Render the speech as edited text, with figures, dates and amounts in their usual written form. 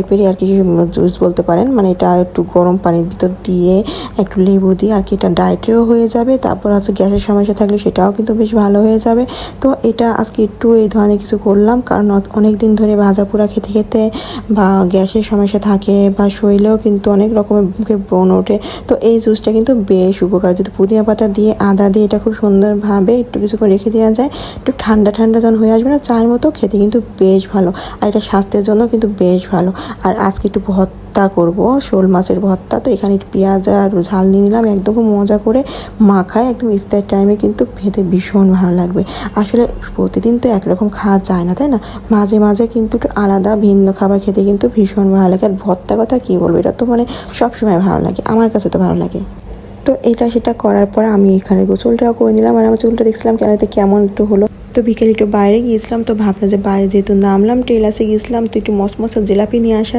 টাইপেরই আর কি জুস বলতে পারেন। মানে এটা একটু গরম পানির ভিতর দিয়ে একটু লেবু দিয়ে আর কি এটা ডায়েটেরও হয়ে যাবে। তারপর হচ্ছে গ্যাসের সমস্যা থাকলে সেটাও কিন্তু বেশ ভালো হয়ে যাবে। তো এটা আজকে একটু এই ধরনের কিছু করলাম, কারণ অনেক দিন ধরে ভাজা পোড়া খেতে খেতে বা গ্যাসের সমস্যা থাকে বা শরীরেও কিন্তু অনেক রকমের মুখে ব্রণ ওঠে। তো এই জুসটা কিন্তু বেশ উপকার, যদি পুদিনা পাতা দিয়ে আদা দিয়ে এটা খুব সুন্দরভাবে একটু কিছুক্ষণ রেখে দেওয়া যায়, একটু ঠান্ডা ঠান্ডা যখন হয়ে আসবে না চায়ের মতো, খেতে কিন্তু বেশ ভালো। আর এটা স্বাস্থ্যের জন্য কিন্তু বেশ ভালো। আর আজকে একটু ভর্তা করব, শোল মাছের ভর্তা। তো এখানে একটু পেঁয়াজ আর ঝাল নিয়ে নিলাম, একদম খুব মজা করে মাখায় একদম ইফতার টাইমে কিন্তু খেতে ভীষণ ভালো লাগবে। আসলে প্রতিদিন তো একরকম খাওয়া যায় না, তাই না? মাঝে মাঝে কিন্তু একটু আলাদা ভিন্ন খাবার খেতে কিন্তু ভীষণ ভালো লাগে। আর ভর্তা কথা কী বলবো, এটা তো মানে সবসময় ভালো লাগে, আমার কাছে তো ভালো লাগে। তো এটা সেটা করার পর আমি এখানে গোসলটাও করে নিলাম, আর আমার চুলটা দেখছিলাম কেমন একটু হলো। তো বিকেলে একটু বাইরে গিয়েছিলাম, তো ভাবলাম যে বাইরে যেহেতু নামলাম টেলাসে গিয়েছিলাম, তো একটু মসমসা জিলাপি নিয়ে আসা